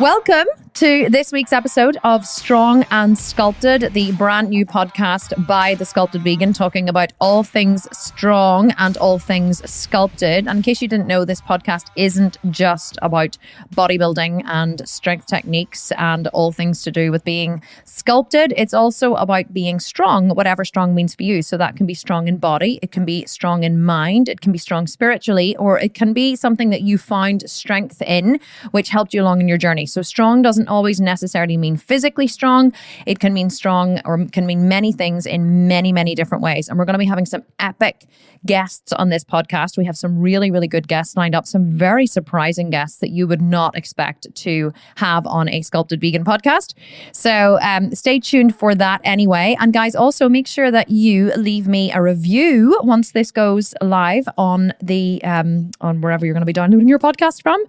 Welcome to this week's episode of Strong and Sculpted, the brand new podcast by The Sculpted Vegan, talking about all things strong and all things sculpted. And in case you didn't know, this podcast isn't just about bodybuilding and strength techniques and all things to do with being sculpted. It's also about being strong, whatever strong means for you. So that can be strong in body, it can be strong in mind, it can be strong spiritually, or it can be something that you found strength in, which helped you along in your journey. So strong doesn't always necessarily mean physically strong. It can mean strong or can mean many things in many, many different ways. And we're going to be having some epic guests on this podcast. We have some really, really good guests lined up, some very surprising guests that you would not expect to have on a Sculpted Vegan podcast. So stay tuned for that anyway. And guys, also make sure that you leave me a review once this goes live on the on wherever you're going to be downloading your podcast from.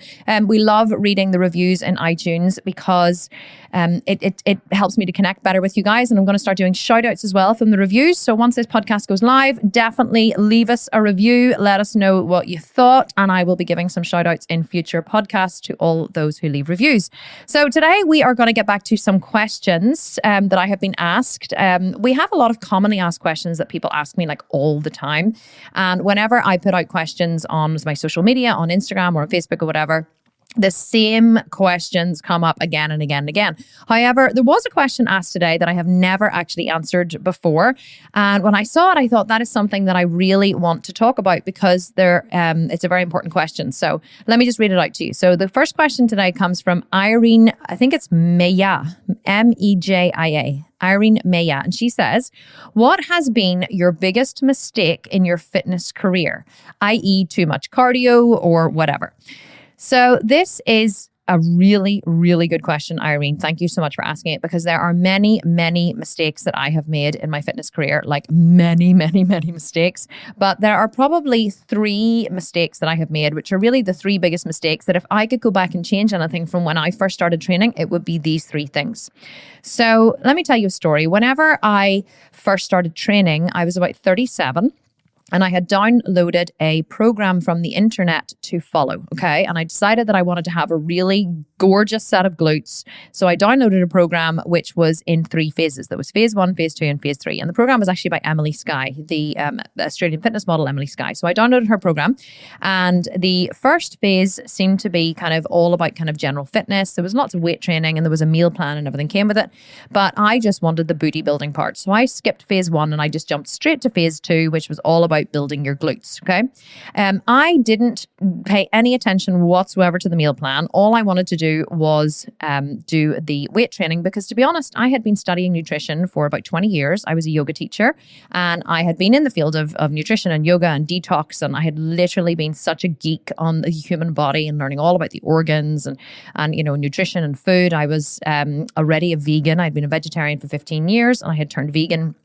We love reading the reviews in iTunes because it helps me to connect better with you guys. And I'm going to start doing shout outs as well from the reviews. So once this podcast goes live, definitely leave us a review. Let us know what you thought. And I will be giving some shout outs in future podcasts to all those who leave reviews. So today we are going to get back to some questions that I have been asked. We have a lot of commonly asked questions that people ask me like all the time. And whenever I put out questions on my social media, on Instagram or on Facebook or whatever, the same questions come up again and again and again. However, there was a question asked today that I have never actually answered before. And when I saw it, I thought that is something that I really want to talk about because it's a very important question. So let me just read it out to you. So the first question today comes from Irene, I think it's Meja, M-E-J-I-A. Irene Maya, and she says, what has been your biggest mistake in your fitness career, i.e. too much cardio or whatever? So this is a really, really good question, Irene. Thank you so much for asking it because there are many, many mistakes that I have made in my fitness career, like many, many, many mistakes. But there are probably 3 mistakes that I have made, which are really the 3 biggest mistakes that if I could go back and change anything from when I first started training, it would be these 3 things. So let me tell you a story. Whenever I first started training, I was about 37. And I had downloaded a program from the internet to follow, okay? And I decided that I wanted to have a really gorgeous set of glutes. So I downloaded a program which was in 3 phases. There was phase 1, phase 2, and phase 3. And the program was actually by Emily Skye, the Australian fitness model Emily Skye. So I downloaded her program. And the first phase seemed to be kind of all about kind of general fitness. There was lots of weight training and there was a meal plan and everything came with it. But I just wanted the booty building part. So I skipped phase 1 and I just jumped straight to phase 2, which was all about building your glutes, okay? I didn't pay any attention whatsoever to the meal plan. All I wanted to do was do the weight training because, to be honest, I had been studying nutrition for about 20 years. I was a yoga teacher and I had been in the field of nutrition and yoga and detox, and I had literally been such a geek on the human body and learning all about the organs and you know, nutrition and food. I was already a vegan. I'd been a vegetarian for 15 years and I had turned vegan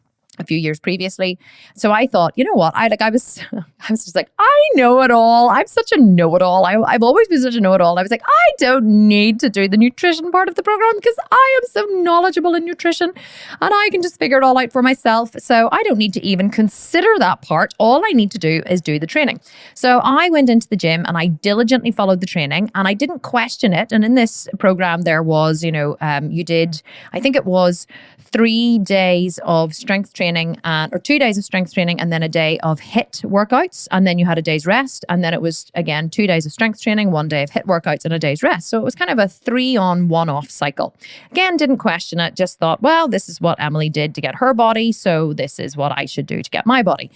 a few years previously. So I thought, you know what? I was just like, I know it all. I'm such a know-it-all. I've always been such a know-it-all. I was like, I don't need to do the nutrition part of the program because I am so knowledgeable in nutrition and I can just figure it all out for myself. So I don't need to even consider that part. All I need to do is do the training. So I went into the gym and I diligently followed the training and I didn't question it. And in this program, there was, you know, you did, I think it was 3 days of strength training or 2 days of strength training and then a day of HIIT workouts. And then you had a day's rest. And then it was, again, 2 days of strength training, 1 day of HIIT workouts and a day's rest. So it was kind of a 3-on-1-off cycle. Again, didn't question it. Just thought, well, this is what Emily did to get her body. So this is what I should do to get my body.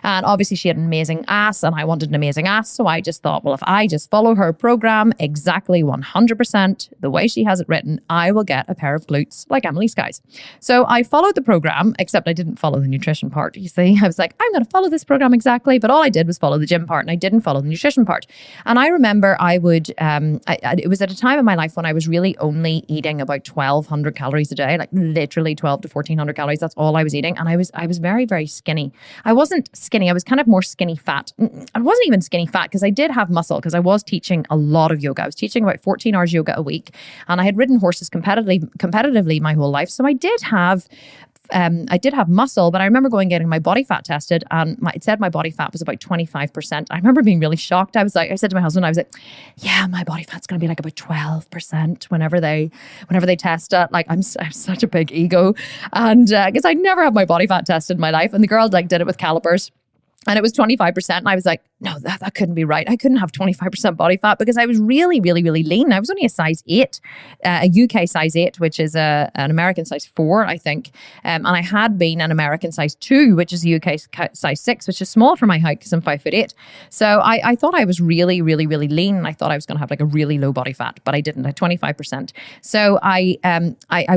And obviously she had an amazing ass and I wanted an amazing ass. So I just thought, well, if I just follow her program exactly 100% the way she has it written, I will get a pair of glutes like Emily Skye's. So I followed the program, except I didn't follow the nutrition part. You see, I was like, I'm going to follow this program exactly. But all I did was follow the gym part and I didn't follow the nutrition part. And I remember I would, it was at a time in my life when I was really only eating about 1,200 calories a day, like literally 12 to 1,400 calories. That's all I was eating. And I was very, very skinny. I wasn't skinny. I was kind of more skinny fat. I wasn't even skinny fat because I did have muscle because I was teaching a lot of yoga. I was teaching about 14 hours yoga a week and I had ridden horses competitively my whole life. So I did have I did have muscle, but I remember getting my body fat tested, and it said my body fat was about 25%. I remember being really shocked. I said to my husband, I was like, yeah, my body fat's going to be like about 12% whenever they test it. Like, I'm such a big ego. And because I never had my body fat tested in my life, and the girl like did it with calipers. And it was 25%. And I was like, no, that couldn't be right. I couldn't have 25% body fat because I was really, really, really lean. I was only a size 8, a UK size 8, which is an American size 4, I think. And I had been an American size 2, which is a UK size 6, which is small for my height because I'm 5'8". So I thought I was really, really, really lean. I thought I was going to have like a really low body fat, but I didn't. I had 25%. So I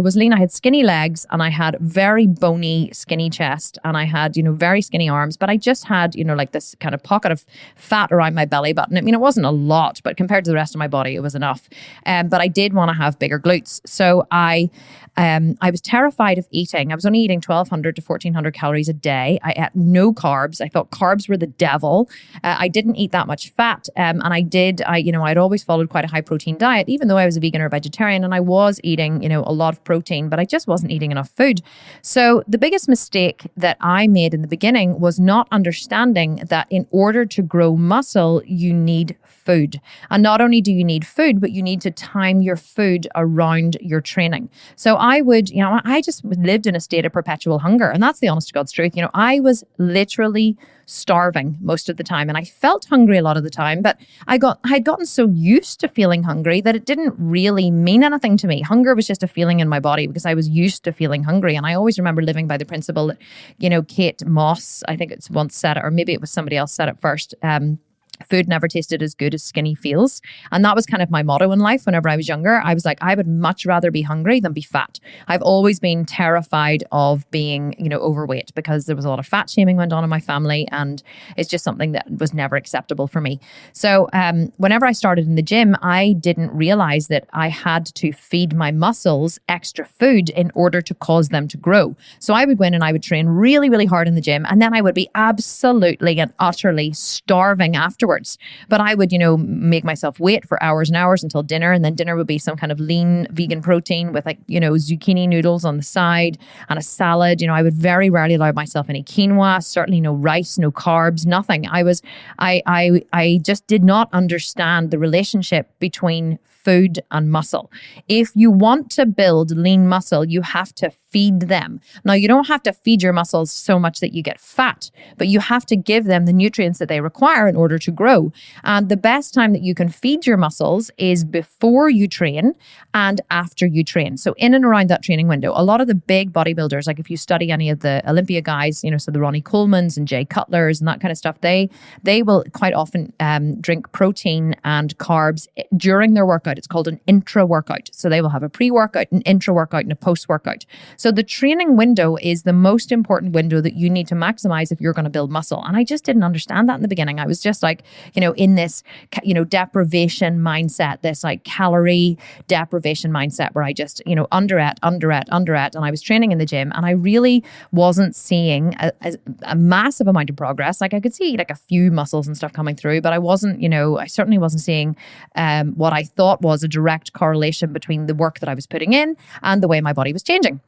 was lean. I had skinny legs, and I had very bony, skinny chest, and I had, very skinny arms, but I just had, like this kind of pocket of fat around my belly button. I mean, it wasn't a lot, but compared to the rest of my body, it was enough. But I did want to have bigger glutes. So I was terrified of eating. I was only eating 1,200 to 1,400 calories a day. I ate no carbs. I thought carbs were the devil. I didn't eat that much fat. And I'd always followed quite a high protein diet, even though I was a vegan or a vegetarian, and I was eating, a lot of protein, but I just wasn't eating enough food. So the biggest mistake that I made in the beginning was not understanding that in order to grow muscle, you need food. And not only do you need food, but you need to time your food around your training. So I just lived in a state of perpetual hunger. And that's the honest to God's truth. I was literally starving most of the time, and I felt hungry a lot of the time, but I had gotten so used to feeling hungry that it didn't really mean anything to me. Hunger was just a feeling in my body because I was used to feeling hungry. And I always remember living by the principle that, Kate Moss, I think it's once said it, or maybe it was somebody else said it first. Food never tasted as good as skinny feels. And that was kind of my motto in life. Whenever I was younger, I was like, I would much rather be hungry than be fat. I've always been terrified of being, overweight because there was a lot of fat shaming went on in my family. And it's just something that was never acceptable for me. So whenever I started in the gym, I didn't realize that I had to feed my muscles extra food in order to cause them to grow. So I would go in and I would train really, really hard in the gym. And then I would be absolutely and utterly starving afterwards. But I would, make myself wait for hours and hours until dinner. And then dinner would be some kind of lean vegan protein with zucchini noodles on the side and a salad. I would very rarely allow myself any quinoa, certainly no rice, no carbs, nothing. I just did not understand the relationship between food and muscle. If you want to build lean muscle, you have to feed them. Now, you don't have to feed your muscles so much that you get fat, but you have to give them the nutrients that they require in order to grow. And the best time that you can feed your muscles is before you train and after you train. So in and around that training window, a lot of the big bodybuilders, like if you study any of the Olympia guys, so the Ronnie Colemans and Jay Cutlers and that kind of stuff, they will quite often drink protein and carbs during their workout. It's called an intra-workout. So they will have a pre-workout, an intra-workout, and a post-workout. So the training window is the most important window that you need to maximize if you're going to build muscle. And I just didn't understand that in the beginning. I was just like, in this, deprivation mindset, this like calorie deprivation mindset where I just, underate. And I was training in the gym and I really wasn't seeing a massive amount of progress. Like I could see like a few muscles and stuff coming through, but I wasn't, I certainly wasn't seeing what I thought was a direct correlation between the work that I was putting in and the way my body was changing.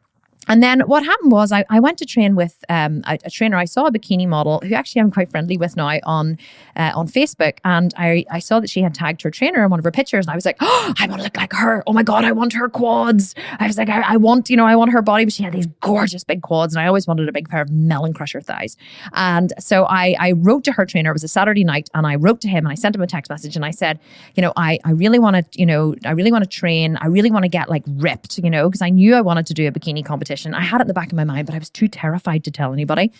And then what happened was I went to train with a trainer. I saw a bikini model who actually I'm quite friendly with now on Facebook. And I saw that she had tagged her trainer in one of her pictures. And I was like, oh, I want to look like her. Oh my God, I want her quads. I was like, I want her body. But she had these gorgeous big quads. And I always wanted a big pair of melon crusher thighs. And so I wrote to her trainer. It was a Saturday night. And I wrote to him and I sent him a text message. And I said, I really want to train. I really want to get like ripped, because I knew I wanted to do a bikini competition. I had it in the back of my mind, but I was too terrified to tell anybody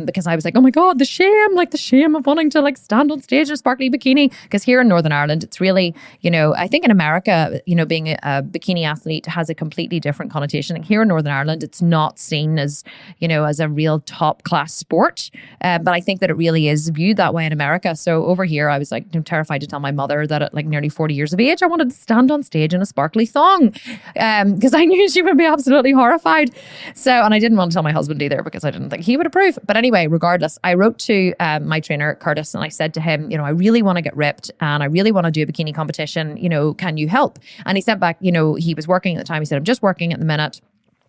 because I was like, oh my God, the shame of wanting to like stand on stage in a sparkly bikini. Because here in Northern Ireland, it's really, I think in America, being a bikini athlete has a completely different connotation. Like here in Northern Ireland, it's not seen as, as a real top class sport. But I think that it really is viewed that way in America. So over here, I was like terrified to tell my mother that at like nearly 40 years of age, I wanted to stand on stage in a sparkly thong because I knew she would be absolutely horrified. So, and I didn't want to tell my husband either because I didn't think he would approve. But anyway, regardless, I wrote to my trainer, Curtis, and I said to him, I really want to get ripped and I really want to do a bikini competition. Can you help? And he sent back, he was working at the time. He said, I'm just working at the minute.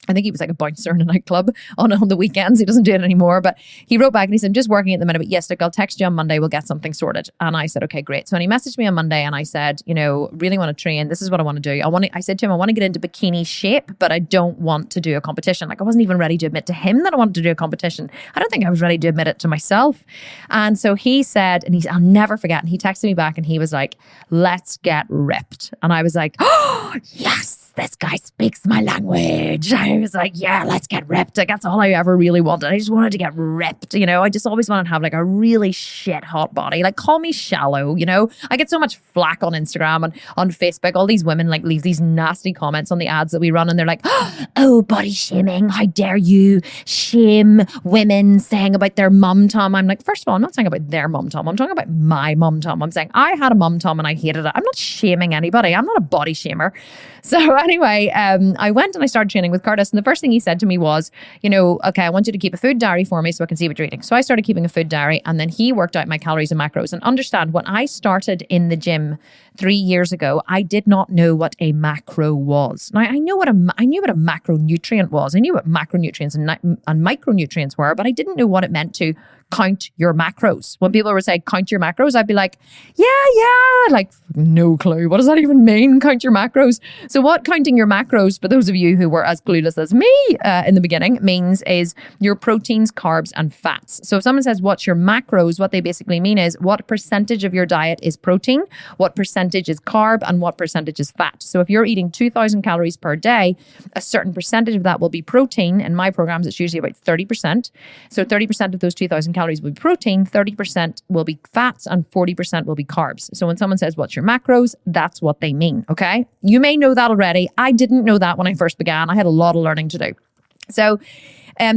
I think he was like a bouncer in a nightclub on the weekends. He doesn't do it anymore. But he wrote back and he said, I'm just working at the minute. But yes, look, I'll text you on Monday. We'll get something sorted. And I said, okay, great. So when he messaged me on Monday and I said, really want to train. This is what I want to do. I said to him, I want to get into bikini shape, but I don't want to do a competition. Like I wasn't even ready to admit to him that I wanted to do a competition. I don't think I was ready to admit it to myself. And so he said, and I'll never forget. And he texted me back and he was like, let's get ripped. And I was like, oh, yes. This guy speaks my language. I was like, yeah, let's get ripped. Like, that's all I ever really wanted. I just wanted to get ripped. I just always wanted to have like a really shit hot body. Like, call me shallow. I get so much flack on Instagram and on Facebook. All these women like leave these nasty comments on the ads that we run, and they're like, oh, body shaming. How dare you shame women saying about their mum tom? I'm like, first of all, I'm not saying about their mum tom. I'm talking about my mum tom. I'm saying I had a mum tom and I hated it. I'm not shaming anybody. I'm not a body shamer. So anyway, I went and I started training with Curtis. And the first thing he said to me was, okay, I want you to keep a food diary for me so I can see what you're eating. So I started keeping a food diary, and then he worked out my calories and macros. And understand, when I started in the gym 3 years ago, I did not know what a macro was. Now, I knew what a macronutrient was. I knew what macronutrients and micronutrients were, but I didn't know what it meant to count your macros. When people would say, count your macros, I'd be like, yeah, like no clue. What does that even mean? Count your macros. So what counting your macros, for those of you who were as clueless as me in the beginning, means is your proteins, carbs, and fats. So if someone says, what's your macros? What they basically mean is what percentage of your diet is protein, what percentage is carb, and what percentage is fat. So if you're eating 2,000 calories per day, a certain percentage of that will be protein. In my programs, it's usually about 30%. So 30% of those 2,000 calories will be protein, 30% will be fats, and 40% will be carbs. So when someone says, what's your macros? That's what they mean, okay? You may know that already. I didn't know that when I first began. I had a lot of learning to do. So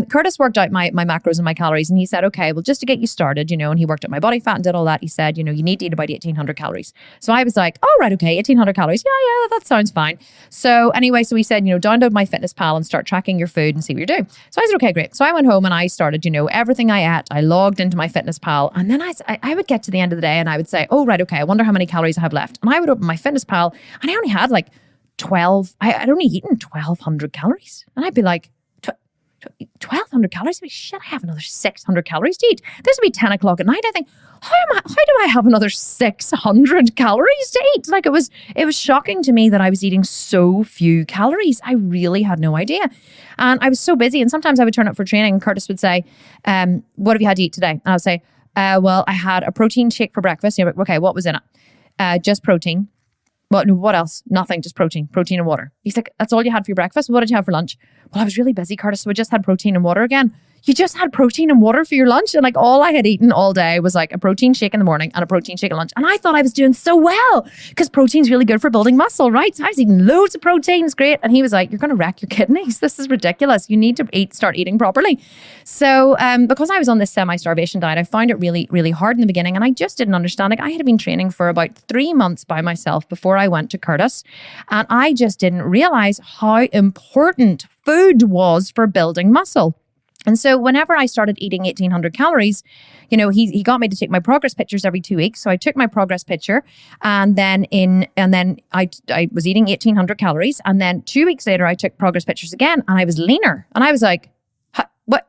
Curtis worked out my macros and my calories, and he said, okay, well, just to get you started, and he worked out my body fat and did all that. He said, you need to eat about 1,800 calories. So I was like, oh, right, okay, 1,800 calories. Yeah, that sounds fine. So anyway, so he said, download MyFitnessPal and start tracking your food and see what you're doing. So I said, okay, great. So I went home and I started, everything I ate, I logged into MyFitnessPal. And then I would get to the end of the day and I would say, oh, right, okay, I wonder how many calories I have left. And I would open MyFitnessPal and I only had like 12, I'd only eaten 1,200 calories. And I'd be like, 1,200 calories? Shit, I have another 600 calories to eat. This would be 10 o'clock at night. I think, how do I have another 600 calories to eat? Like it was shocking to me that I was eating so few calories. I really had no idea. And I was so busy. And sometimes I would turn up for training and Curtis would say, what have you had to eat today? And I would say, well, I had a protein shake for breakfast. Like, okay, what was in it? Just protein. What else? Nothing, just protein and water. He's like, that's all you had for your breakfast? What did you have for lunch? Well, I was really busy, Curtis, so I just had protein and water again. You just had protein and water for your lunch? And like all I had eaten all day was like a protein shake in the morning and a protein shake at lunch. And I thought I was doing so well because protein's really good for building muscle, right? So I was eating loads of protein. It's great. And he was like, you're going to wreck your kidneys. This is ridiculous. You need to start eating properly. So because I was on this semi-starvation diet, I found it really, really hard in the beginning. And I just didn't understand. Like I had been training for about 3 months by myself before I went to Curtis. And I just didn't realize how important food was for building muscle. And so whenever I started eating 1,800 calories, he got me to take my progress pictures every 2 weeks. So I took my progress picture and then I was eating 1,800 calories. And then 2 weeks later, I took progress pictures again and I was leaner. And I was like, what?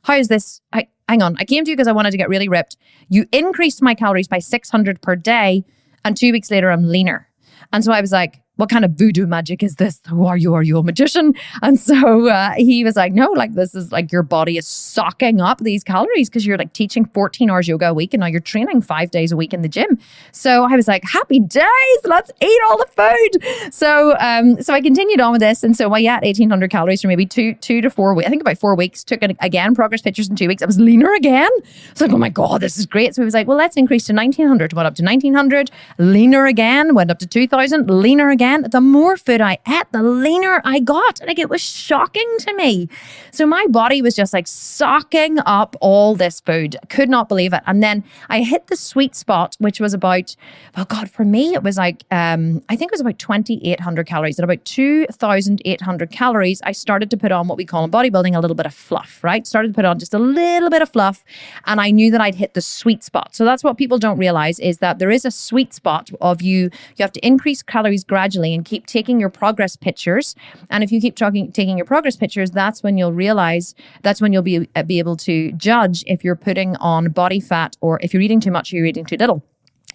How is this? Hang on. I came to you because I wanted to get really ripped. You increased my calories by 600 per day. And 2 weeks later, I'm leaner. And so I was like, what kind of voodoo magic is this? Who are you? Are you a magician? And so he was like, no, like this is like your body is sucking up these calories because you're like teaching 14 hours yoga a week and now you're training 5 days a week in the gym. So I was like, happy days, let's eat all the food. So I continued on with this. And so I ate 1,800 calories for maybe two to 4 weeks. I think about 4 weeks, took it again, progress pictures in 2 weeks. I was leaner again. It's like, oh my God, this is great. So he was like, well, let's increase to 1,900. Went up to 1,900, leaner again, went up to 2,000, leaner again. The more food I ate, the leaner I got. Like it was shocking to me. So my body was just like sucking up all this food. Could not believe it. And then I hit the sweet spot, which was about, oh God, for me, it was like, I think it was about 2,800 calories. At about 2,800 calories, I started to put on what we call in bodybuilding a little bit of fluff, right? Started to put on just a little bit of fluff. And I knew that I'd hit the sweet spot. So that's what people don't realize is that there is a sweet spot of you have to increase calories gradually gradually and keep taking your progress pictures. And if you keep taking your progress pictures, that's when you'll realize, that's when you'll be able to judge if you're putting on body fat or if you're eating too much or you're eating too little.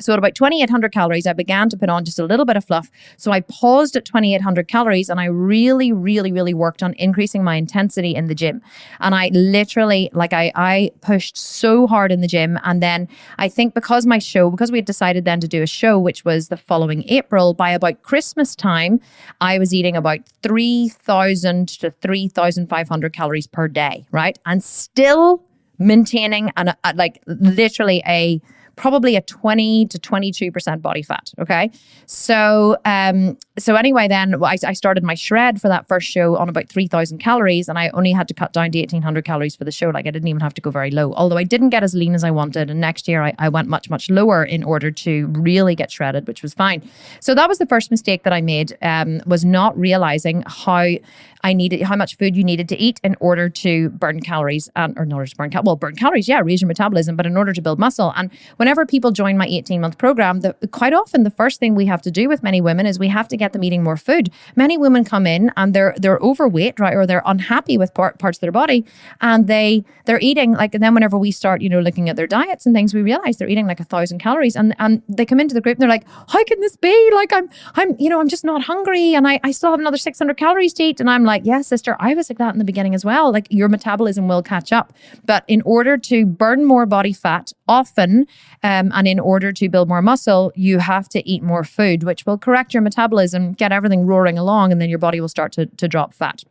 So at about 2,800 calories, I began to put on just a little bit of fluff. So I paused at 2,800 calories and I really, really, really worked on increasing my intensity in the gym. And I literally, I pushed so hard in the gym. And then I think because we had decided then to do a show, which was the following April, by about Christmas time, I was eating about 3,000 to 3,500 calories per day, right? And still maintaining probably a 20 to 22% body fat. Okay. So anyway, then I started my shred for that first show on about 3,000 calories, and I only had to cut down to 1,800 calories for the show. Like, I didn't even have to go very low, although I didn't get as lean as I wanted. And next year I went much, much lower in order to really get shredded, which was fine. So that was the first mistake that I made, was not realizing how much food you needed to eat in order to burn calories, burn calories, raise your metabolism, but in order to build muscle. And whenever people join my 18-month program, quite often the first thing we have to do with many women is we have to get them eating more food. Many women come in and they're overweight, right, or they're unhappy with parts of their body, and they're eating and then whenever we start, looking at their diets and things, we realize they're eating like 1,000 calories, and they come into the group and they're like, how can this be? Like, I'm just not hungry, and I still have another 600 calories to eat, and I'm like, yeah, sister, I was like that in the beginning as well. Like, your metabolism will catch up. But in order to burn more body fat often, and in order to build more muscle, you have to eat more food, which will correct your metabolism, get everything roaring along, and then your body will start to drop fat.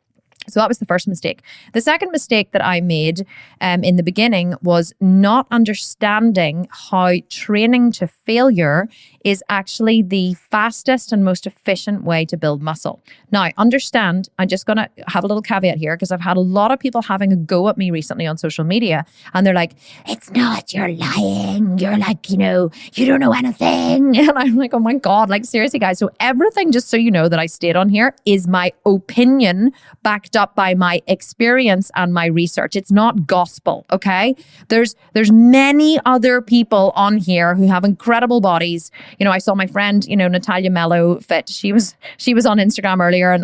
So that was the first mistake. The second mistake that I made in the beginning was not understanding how training to failure is actually the fastest and most efficient way to build muscle. Now, understand, I'm just going to have a little caveat here, because I've had a lot of people having a go at me recently on social media, and they're like, it's not, you're lying. You're like, you don't know anything. And I'm like, oh my God, like, seriously, guys. So everything, just so you know that I stayed on here, is my opinion backed up by my experience and my research. It's not gospel, okay? There's many other people on here who have incredible bodies. I saw my friend, Natalia Mello Fit. She was on Instagram earlier, and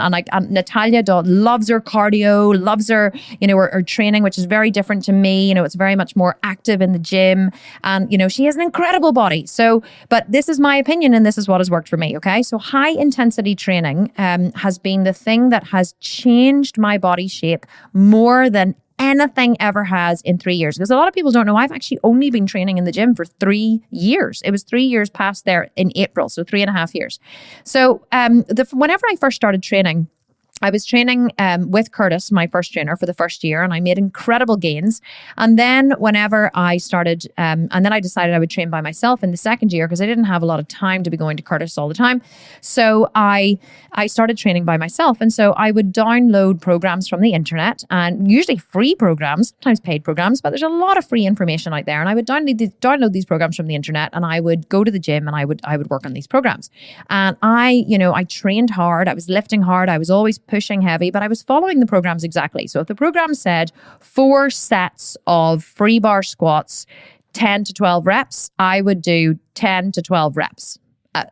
Natalia loves her cardio, loves her, her training, which is very different to me. It's very much more active in the gym, and she has an incredible body. So, but this is my opinion, and this is what has worked for me. Okay, so high intensity training has been the thing that has changed my body shape more than anything ever has in 3 years. Because a lot of people don't know, I've actually only been training in the gym for 3 years. It was 3 years past there in April, so 3.5 years. So whenever I first started training, I was training with Curtis, my first trainer, for the first year, and I made incredible gains. And then whenever I started, and then I decided I would train by myself in the second year, because I didn't have a lot of time to be going to Curtis all the time. So I started training by myself. And so I would download programs from the internet, and usually free programs, sometimes paid programs, but there's a lot of free information out there. And I would download these programs from the internet, and I would go to the gym and I would work on these programs. And I trained hard. I was lifting hard. I was always pushing heavy, but I was following the programs exactly. So if the program said 4 sets of free bar squats, 10 to 12 reps, I would do 10 to 12 reps.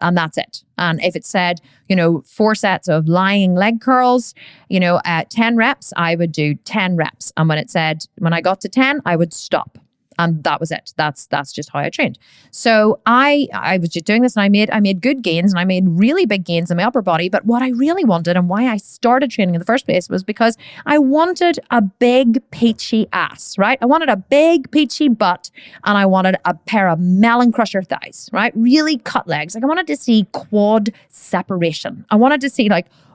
And that's it. And if it said, 4 sets of lying leg curls, at 10 reps, I would do 10 reps. And when I got to 10, I would stop. And that was it. That's just how I trained. So I was just doing this, and I made good gains, and I made really big gains in my upper body. But what I really wanted, and why I started training in the first place, was because I wanted a big peachy ass, right? I wanted a big peachy butt, and I wanted a pair of melon crusher thighs, right? Really cut legs. Like, I wanted to see quad separation. I wanted to see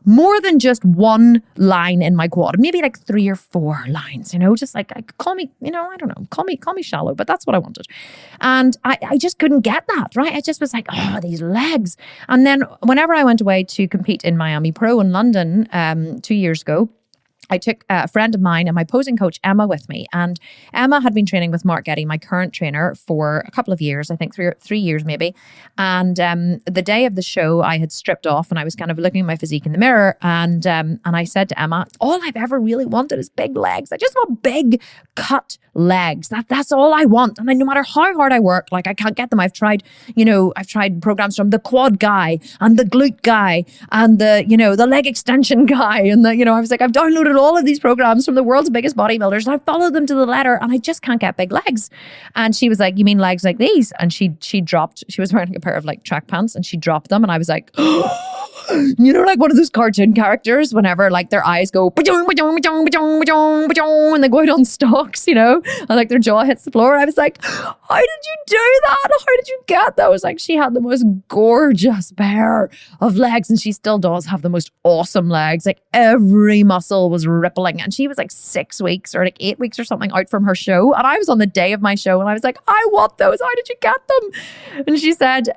more than just one line in my quad, maybe 3 or 4 lines, just call me, I don't know, call me shallow, but that's what I wanted. And I just couldn't get that, right? I just was like, oh, these legs. And then whenever I went away to compete in Miami Pro in London 2 years ago, I took a friend of mine and my posing coach, Emma, with me. And Emma had been training with Mark Getty, my current trainer, for a couple of years, I think 3 years maybe. And the day of the show, I had stripped off and I was kind of looking at my physique in the mirror. And I said to Emma, all I've ever really wanted is big legs. I just want big cut legs. That's all I want. And no matter how hard I work, like I can't get them. I've tried programs from the quad guy and the glute guy and the leg extension guy. And I was like, I've downloaded all of these programs from the world's biggest bodybuilders and I followed them to the letter and I just can't get big legs. And she was like, you mean legs like these? And she was wearing a pair of like track pants and she dropped them. And I was like, like one of those cartoon characters whenever like their eyes go and they go out on stalks, and like their jaw hits the floor. I was like, how did you do that? How did you get those? Like she had the most gorgeous pair of legs and she still does have the most awesome legs. Like every muscle was rippling and she was like 6 weeks or like 8 weeks or something out from her show. And I was on the day of my show and I was like, I want those. How did you get them? And she said,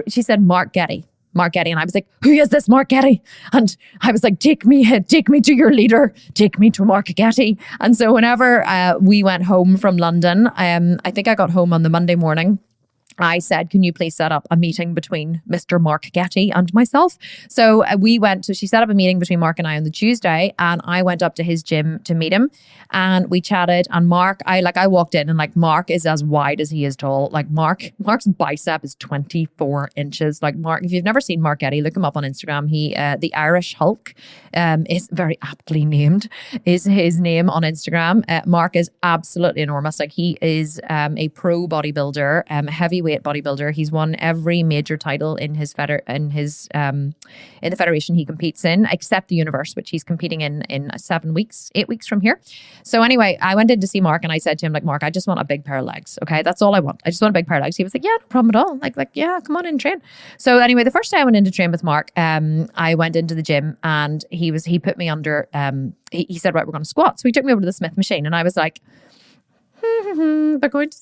she said, Mark Getty. And I was like, who is this Mark Getty? And I was like, take me to your leader, take me to Mark Getty. And so whenever we went home from London, I think I got home on the Monday morning, I said, can you please set up a meeting between Mr. Mark Getty and myself? So she set up a meeting between Mark and I on the Tuesday and I went up to his gym to meet him and we chatted and Mark, I walked in and like Mark is as wide as he is tall. Like Mark's bicep is 24 inches. Like Mark, if you've never seen Mark Getty, look him up on Instagram. He, the Irish Hulk, is very aptly named, is his name on Instagram. Mark is absolutely enormous. Like he is a pro bodybuilder, heavyweight bodybuilder. He's won every major title in his in the federation he competes in, except the universe, which he's competing in 8 weeks from here. So anyway, I went in to see Mark and I said to him, like, Mark, I just want a big pair of legs. Okay, that's all I want. I just want a big pair of legs. He was like, yeah, no problem at all. Like, yeah, come on in and train. So anyway, the first day I went in to train with Mark, I went into the gym and he put me under. He said, right, we're going to squat. So he took me over to the Smith machine and I was like, we're going to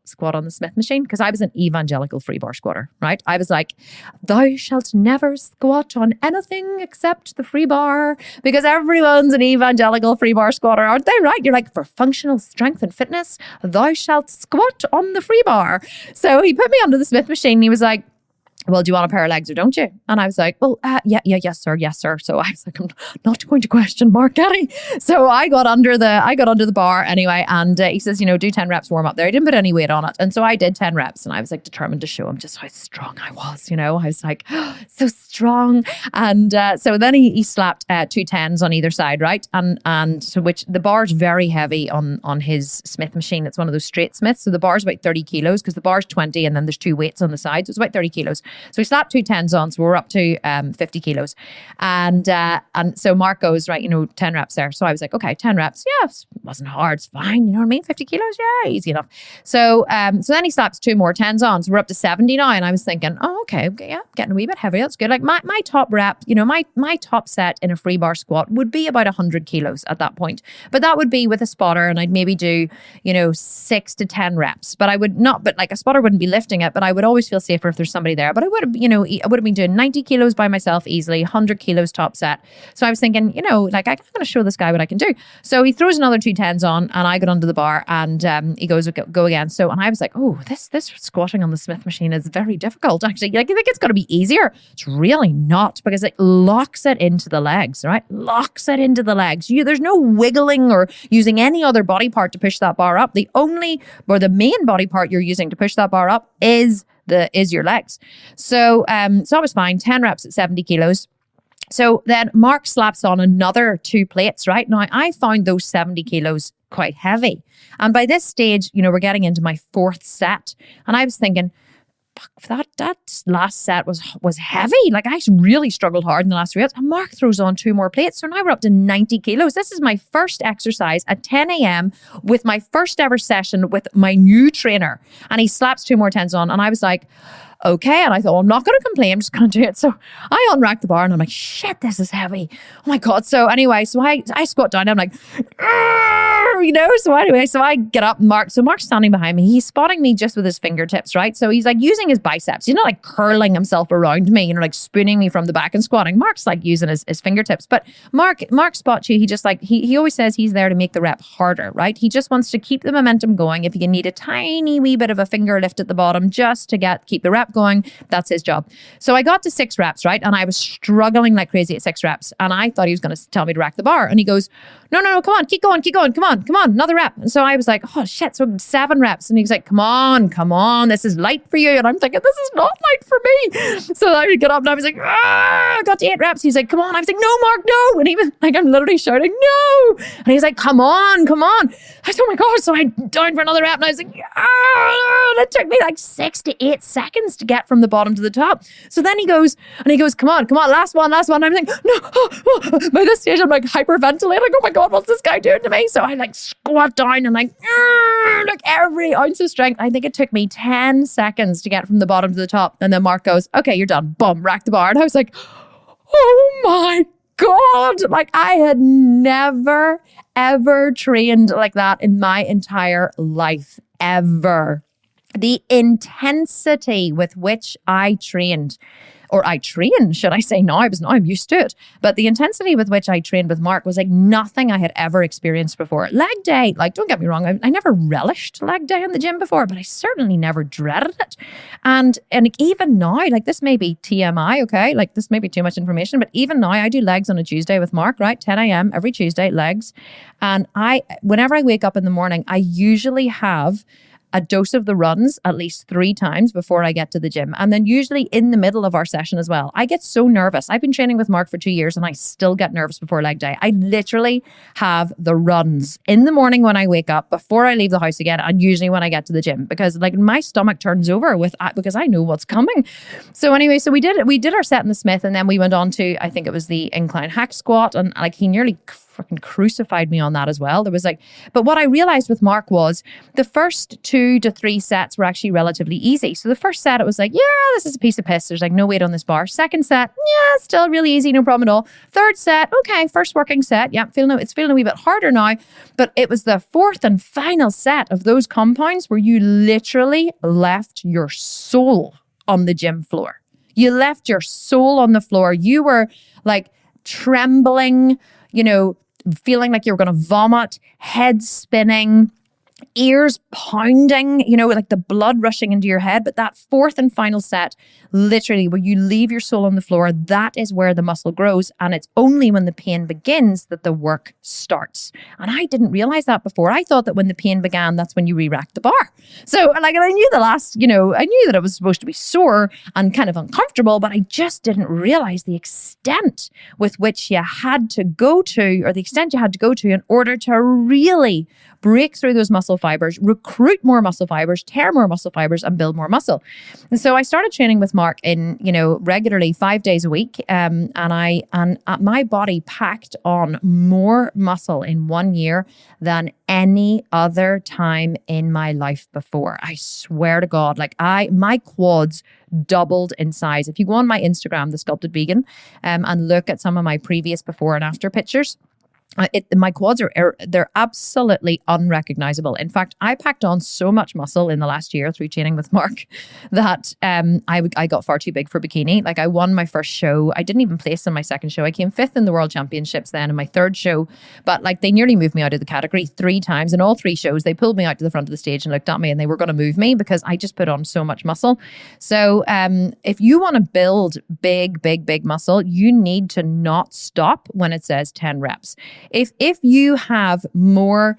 squat on the Smith machine because I was an evangelical free bar squatter, right? I was like, thou shalt never squat on anything except the free bar because everyone's an evangelical free bar squatter, aren't they? Right? You're like, for functional strength and fitness, thou shalt squat on the free bar. So he put me under the Smith machine and he was like, well, do you want a pair of legs or don't you? And I was like, well, yes, sir. So I was like, I'm not going to question Mark Getty. So I got under the bar anyway. And he says, do 10 reps warm up there. I didn't put any weight on it. And so I did 10 reps and I was like determined to show him just how strong I was. I was like, so strong. And so then he slapped 2 10s on either side, right? And so which the bar's very heavy on his Smith machine. It's one of those straight Smiths. So the bar's about 30 kilos because the bar's 20 and then there's 2 weights on the side. So it's about 30 kilos. So we slapped 2 10s on, so we're up to 50 kilos. And so Mark goes, right, 10 reps there. So I was like, okay, 10 reps. Yeah, it wasn't hard. It's fine. You know what I mean? 50 kilos. Yeah, easy enough. So then he slaps 2 more 10s on. So we're up to 70 now. And I was thinking, oh, okay, yeah, getting a wee bit heavy. That's good. Like my top rep, my top set in a free bar squat would be about 100 kilos at that point. But that would be with a spotter and I'd maybe do, 6 to 10 reps. But I would not, but like a spotter wouldn't be lifting it, but I would always feel safer if there's somebody there. But I would have, I would have been doing 90 kilos by myself easily, 100 kilos top set. So I was thinking, like I'm going to show this guy what I can do. So he throws another 2 10s on and I got under the bar and he goes, go again. So, and I was like, oh, this squatting on the Smith machine is very difficult. Actually, like, you think it's going to be easier? It's really not because it locks it into the legs, right? Locks it into the legs. There's no wiggling or using any other body part to push that bar up. The main body part you're using to push that bar up is your legs. So I was fine, 10 reps at 70 kilos. So then Mark slaps on another 2 plates, right? Now I found those 70 kilos quite heavy. And by this stage, we're getting into my 4th set. And I was thinking, fuck, that last set was heavy. Like I really struggled hard in the last 3 reps. And Mark throws on 2 more plates. So now we're up to 90 kilos. This is my first exercise at 10 a.m. with my first ever session with my new trainer. And he slaps 2 more 10s on. And I was like, okay. And I thought, well, I'm not going to complain. I'm just going to do it. So I unracked the bar and I'm like, shit, this is heavy. Oh my God. So anyway, so I squat down and I'm like, So anyway, so I get up, so Mark's standing behind me. He's spotting me just with his fingertips, right? So he's like using his biceps. He's not like curling himself around me, like spooning me from the back and squatting. Mark's like using his fingertips. But Mark spots you. He just like, he always says he's there to make the rep harder, right? He just wants to keep the momentum going. If you need a tiny wee bit of a finger lift at the bottom just to keep the rep going, that's his job. So I got to 6 reps, right? And I was struggling like crazy at 6 reps. And I thought he was going to tell me to rack the bar. And he goes, no, come on, keep going, come on, another rep. And so I was like, oh shit, so 7 reps. And he's like, come on, this is light for you. And I'm thinking, this is not light for me. So I got up and I was like, I got to 8 reps. He's like, come on. I was like, no, Mark, no. And he was like, I'm literally shouting, no. And he's like, come on. I said, oh my God. So I down for another rep and I was like, and it took me like 6 to 8 seconds to get from the bottom to the top. So then he goes, come on, last one. And I'm like, no. By this stage, I'm like hyperventilating. Oh my God, what's this guy doing to me? So I like squat down and like every ounce of strength. I think it took me 10 seconds to get from the bottom to the top. And then Mark goes, okay, you're done. Boom, rack the bar. And I was like, oh my God. Like I had never, ever trained like that in my entire life, ever. The intensity with which I trained, should I say now? I'm used to it. But the intensity with which I trained with Mark was like nothing I had ever experienced before. Leg day, like don't get me wrong, I never relished leg day in the gym before, but I certainly never dreaded it. And even now, like this may be TMI, okay? Like this may be too much information, but even now I do legs on a Tuesday with Mark, right? 10 a.m. every Tuesday, legs. And whenever I wake up in the morning, I usually have a dose of the runs at least 3 times before I get to the gym. And then usually in the middle of our session as well. I get so nervous. I've been training with Mark for 2 years and I still get nervous before leg day. I literally have the runs in the morning when I wake up, before I leave the house again, and usually when I get to the gym, because like my stomach turns over because I know what's coming. So anyway, so we did our set in the Smith, and then we went on to, I think it was the incline hack squat, and like he nearly fucking crucified me on that as well. But what I realized with Mark was the first 2 to 3 sets were actually relatively easy. So the first set, it was like, yeah, this is a piece of piss. There's like no weight on this bar. Second set, yeah, still really easy, no problem at all. Third set, okay, first working set. Yeah, it's feeling a wee bit harder now. But it was the 4th and final set of those compounds where you literally left your soul on the gym floor. You left your soul on the floor. You were like trembling, feeling like you were going to vomit, head spinning, ears pounding, like the blood rushing into your head. But that 4th and final set, literally where you leave your soul on the floor, that is where the muscle grows. And it's only when the pain begins that the work starts. And I didn't realize that before. I thought that when the pain began, that's when you re-rack the bar. So like I knew I knew that it was supposed to be sore and kind of uncomfortable, but I just didn't realize the extent with which you had to go to, or the extent you had to go to in order to really break through those muscle fibers, recruit more muscle fibers, tear more muscle fibers, and build more muscle. And so I started training with Mark in, regularly 5 days a week. And my body packed on more muscle in 1 year than any other time in my life before. I swear to God, my quads doubled in size. If you go on my Instagram, thesculptedvegan, and look at some of my previous before and after pictures, my quads they're absolutely unrecognizable. In fact, I packed on so much muscle in the last year through training with Mark that I got far too big for bikini. Like I won my first show. I didn't even place in my second show. I came 5th in the World Championships then in my 3rd show. But like they nearly moved me out of the category 3 times. In all 3 shows, they pulled me out to the front of the stage and looked at me and they were going to move me because I just put on so much muscle. So if you want to build big muscle, you need to not stop when it says 10 reps. If you have more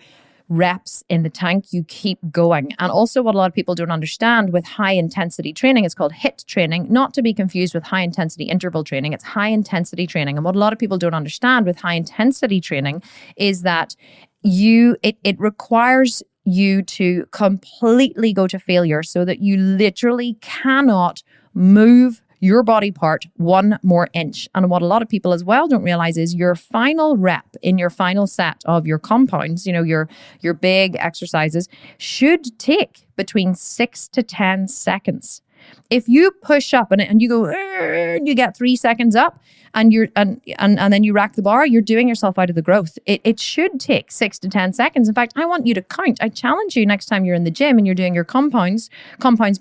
reps in the tank, you keep going. And also what a lot of people don't understand with high intensity training, it's called HIIT training, not to be confused with high intensity interval training. It's high intensity training. And what a lot of people don't understand with high intensity training is that it requires you to completely go to failure so that you literally cannot move your body part 1 more inch. And what a lot of people as well don't realize is your final rep in your final set of your compounds, your big exercises, should take between 6 to 10 seconds. If you push up and you go, and you get 3 seconds up and then you rack the bar, you're doing yourself out of the growth. It should take 6 to 10 seconds. In fact, I want you to count. I challenge you next time you're in the gym and you're doing your compounds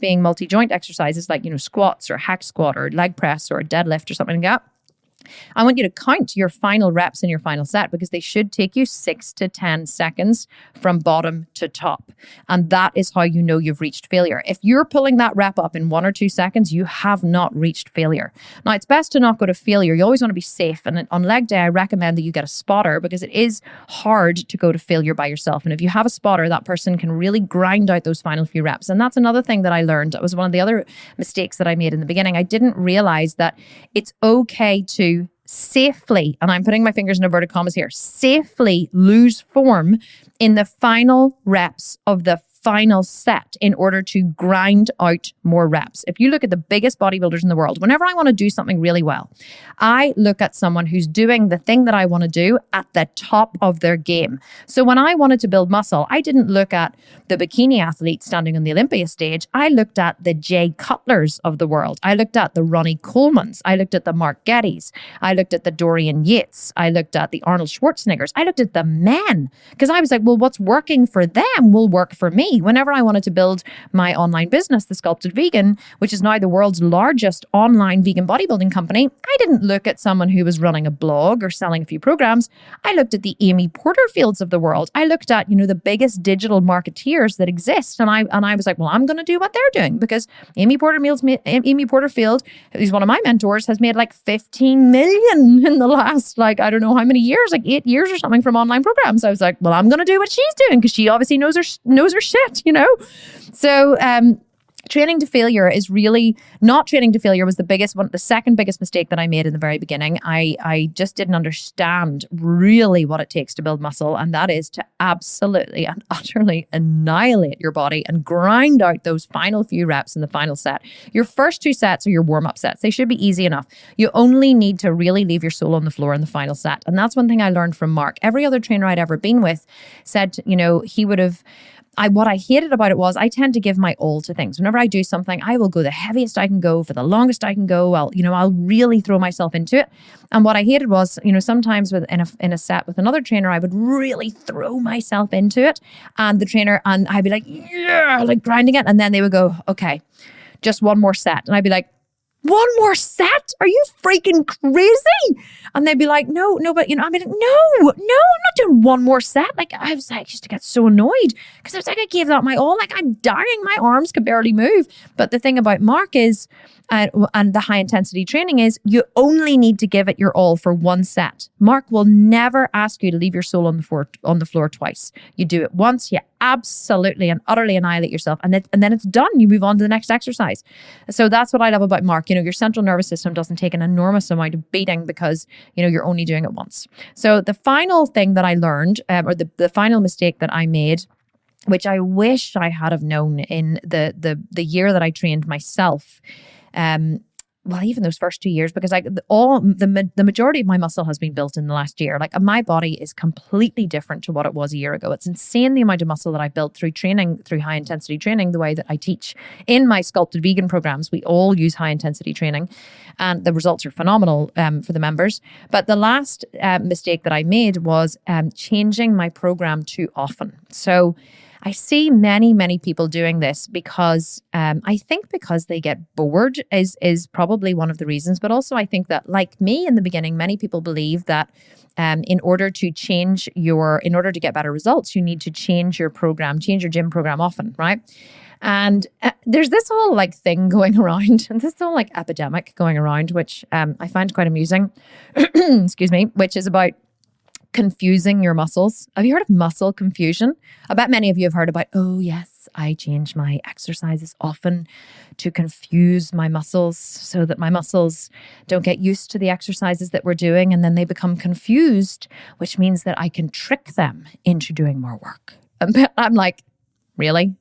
being multi-joint exercises like, squats or hack squat or leg press or a deadlift or something like that. I want you to count your final reps in your final set because they should take you 6 to 10 seconds from bottom to top. And that is how you know you've reached failure. If you're pulling that rep up in 1 or 2 seconds, you have not reached failure. Now, it's best to not go to failure. You always want to be safe. And on leg day, I recommend that you get a spotter because it is hard to go to failure by yourself. And if you have a spotter, that person can really grind out those final few reps. And that's another thing that I learned. That was one of the other mistakes that I made in the beginning. I didn't realize that it's okay to safely, and I'm putting my fingers in inverted commas here, safely lose form in the final reps of the final set in order to grind out more reps. If you look at the biggest bodybuilders in the world, whenever I want to do something really well, I look at someone who's doing the thing that I want to do at the top of their game. So when I wanted to build muscle, I didn't look at the bikini athletes standing on the Olympia stage. I looked at the Jay Cutlers of the world. I looked at the Ronnie Colemans. I looked at the Mark Gettys. I looked at the Dorian Yates. I looked at the Arnold Schwarzeneggers. I looked at the men because I was like, well, what's working for them will work for me. Whenever I wanted to build my online business, The Sculpted Vegan, which is now the world's largest online vegan bodybuilding company, I didn't look at someone who was running a blog or selling a few programs. I looked at the Amy Porterfields of the world. I looked at, the biggest digital marketeers that exist. And I was like, well, I'm going to do what they're doing because Amy Porterfield, who's one of my mentors, has made like 15 million in the last, I don't know how many years, 8 years or something from online programs. I was like, well, I'm going to do what she's doing because she obviously knows her shit, So, training to failure is really not training to failure was the second biggest mistake that I made in the very beginning. I just didn't understand really what it takes to build muscle. And that is to absolutely and utterly annihilate your body and grind out those final few reps in the final set. Your first 2 sets are your warm-up sets. They should be easy enough. You only need to really leave your soul on the floor in the final set. And that's one thing I learned from Mark. Every other trainer I'd ever been with said, he would have, what I hated about it was I tend to give my all to things. Whenever I do something, I will go the heaviest I can go for the longest I can go. I'll really throw myself into it. And what I hated was, sometimes in a set with another trainer, I would really throw myself into it. And the trainer, and I'd be like, yeah, grinding it. And then they would go, okay, just one more set. And I'd be like, 1 more set? Are you freaking crazy? And they'd be like, no, but I'm not doing 1 more set. I was used to get so annoyed because I was I gave that my all. I'm dying. My arms could barely move. But the thing about Mark is, and the high intensity training is, you only need to give it your all for 1 set. Mark will never ask you to leave your soul on the floor twice. You do it once, you absolutely and utterly annihilate yourself, and then it's done. You move on to the next exercise. So that's what I love about Mark. Your central nervous system doesn't take an enormous amount of beating because you're only doing it once. So the final thing that I learned, or the final mistake that I made, which I wish I had have known in the year that I trained myself. Even those first 2 years, because the majority of my muscle has been built in the last year. My body is completely different to what it was a year ago. It's insane the amount of muscle that I built through high intensity training, the way that I teach. In my Sculpted Vegan programs, we all use high intensity training and the results are phenomenal for the members. But the last mistake that I made was changing my program too often. So I see many, many people doing this because I think because they get bored is probably one of the reasons. But also I think that, like me in the beginning, many people believe that in order to get better results, you need to change your gym program often, right? And there's this whole thing going around, and this whole epidemic going around, which I find quite amusing, excuse me, which is about confusing your muscles. Have you heard of muscle confusion? I bet many of you have heard about, oh yes, I change my exercises often to confuse my muscles so that my muscles don't get used to the exercises that we're doing, and then they become confused, which means that I can trick them into doing more work. I'm like, really?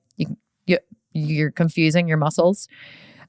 You're confusing your muscles?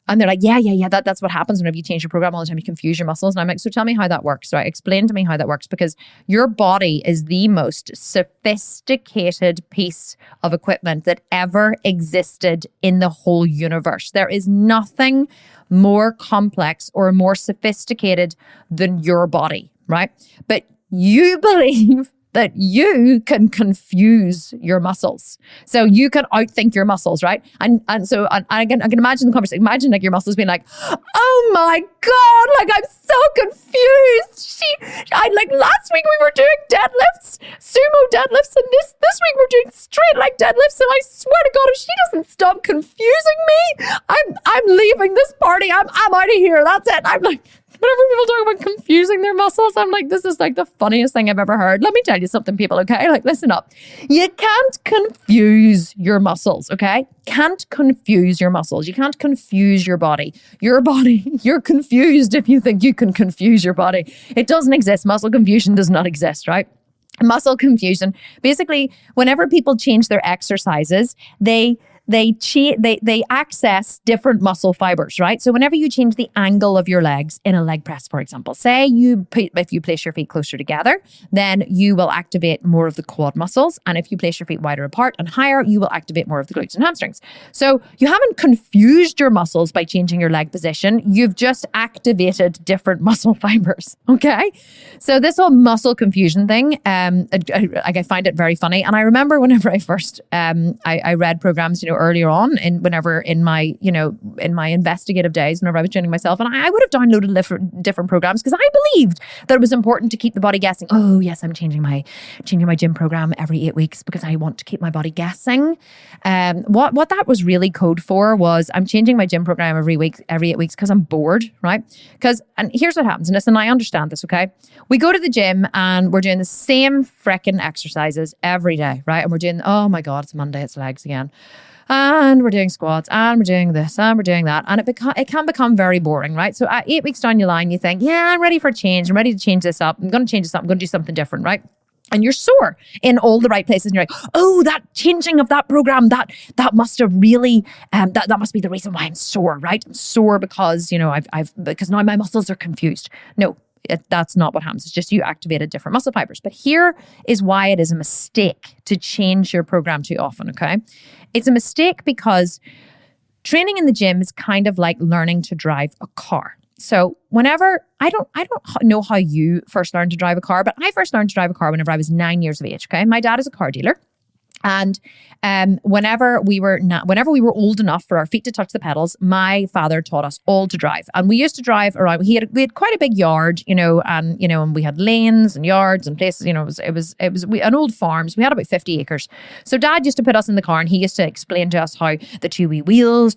And they're like, yeah, that's what happens whenever you change your program all the time. You confuse your muscles. And I'm like, so tell me how that works, right? Explain to me how that works, because your body is the most sophisticated piece of equipment that ever existed in the whole universe. There is nothing more complex or more sophisticated than your body, right? But you believe that you can confuse your muscles. So you can outthink your muscles, right? And so I can imagine the conversation. Imagine like your muscles being like, oh my God, like I'm so confused. Like last week we were doing deadlifts, sumo deadlifts, and this week we're doing straight leg deadlifts. And I swear to God, if she doesn't stop confusing me, I'm leaving this party. I'm out of here. That's it. I'm like, whenever people talk about confusing their muscles, I'm like, this is like the funniest thing I've ever heard. Let me tell you something, people, okay? Like, listen up. You can't confuse your muscles, okay? Can't confuse your muscles. You can't confuse your body. Your body, you're confused if you think you can confuse your body. It doesn't exist. Muscle confusion does not exist, right? Muscle confusion. Basically, whenever people change their exercises, they access different muscle fibers, right? So whenever you change the angle of your legs in a leg press, for example, say if you place your feet closer together, then you will activate more of the quad muscles. And if you place your feet wider apart and higher, you will activate more of the glutes and hamstrings. So you haven't confused your muscles by changing your leg position. You've just activated different muscle fibers, okay? So this whole muscle confusion thing, I find it very funny. And I remember whenever I first, I read programs, earlier on in my investigative days, whenever I was training myself, and I would have downloaded different programs because I believed that it was important to keep the body guessing. Oh yes, I'm changing my gym program every 8 weeks because I want to keep my body guessing. What that was really code for was I'm changing my gym program every 8 weeks because I'm bored, right? And here's what happens, and listen, I understand this, okay? We go to the gym and we're doing the same freaking exercises every day, right? And we're doing, oh my God, it's Monday, it's legs again. And we're doing squats, and we're doing this, and we're doing that. And it can become very boring, right? So at 8 weeks down your line, you think, yeah, I'm ready for a change. I'm ready to change this up. I'm going to change this up. I'm going to do something different, right? And you're sore in all the right places. And you're like, oh, that changing of that program, that must have really, that must be the reason why I'm sore, right? I'm sore because, because now my muscles are confused. No. That's not what happens. It's just you activated different muscle fibers. But here is why it is a mistake to change your program too often, okay? It's a mistake because training in the gym is kind of like learning to drive a car. So whenever, I don't know how you first learned to drive a car, but I first learned to drive a car whenever I was 9 years of age, okay? My dad is a car dealer. And whenever we were old enough for our feet to touch the pedals, my father taught us all to drive. And we used to drive around. We had quite a big yard, and we had lanes and yards and places. It was an old farm. So we had about 50 acres. So Dad used to put us in the car, and he used to explain to us how the two wee wheels,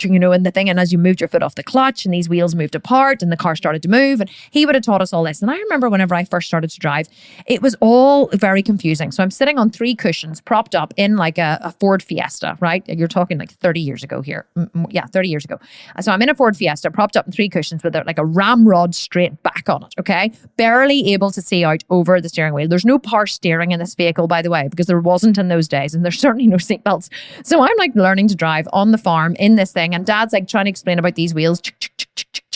and the thing. And as you moved your foot off the clutch, and these wheels moved apart, and the car started to move. And he would have taught us all this. And I remember whenever I first started to drive, it was all very confusing. So I'm sitting on 3 cushions propped up in like a Ford Fiesta, right? You're talking like 30 years ago here. Yeah, 30 years ago. So I'm in a Ford Fiesta propped up in 3 cushions with like a ramrod straight back on it, okay? Barely able to see out over the steering wheel. There's no power steering in this vehicle, by the way, because there wasn't in those days, and there's certainly no seatbelts. So I'm like learning to drive on the farm in this thing, and Dad's like trying to explain about these wheels,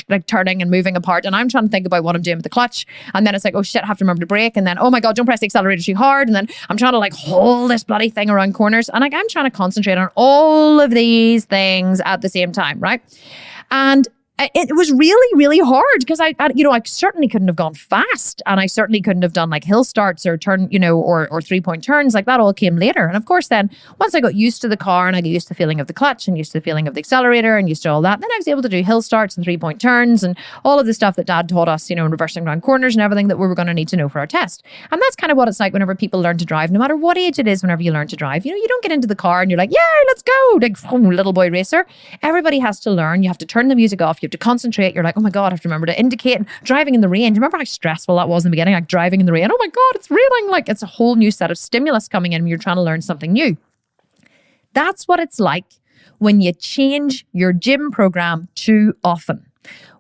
like turning and moving apart, and I'm trying to think about what I'm doing with the clutch, and then it's like, oh shit, I have to remember to brake, and then oh my God, don't press the accelerator too hard, and then I'm trying to like hold this bloody thing around corners, and like I'm trying to concentrate on all of these things at the same time, right? And it was really, really hard because I certainly couldn't have gone fast, and I certainly couldn't have done like hill starts or turn, or 3-point turns. Like that all came later. And of course, then once I got used to the car and I got used to the feeling of the clutch and used to the feeling of the accelerator and used to all that, then I was able to do hill starts and 3-point turns and all of the stuff that Dad taught us, reversing around corners and everything that we were going to need to know for our test. And that's kind of what it's like whenever people learn to drive, no matter what age it is. Whenever you learn to drive, you don't get into the car and you're like, yeah, let's go, like little boy racer. Everybody has to learn. You have to turn the music off. You have to concentrate. You're like, oh my God, I have to remember to indicate. And driving in the rain. Do you remember how stressful that was in the beginning? Like driving in the rain. Oh my God, it's raining. Like it's a whole new set of stimulus coming in when you're trying to learn something new. That's what it's like when you change your gym program too often.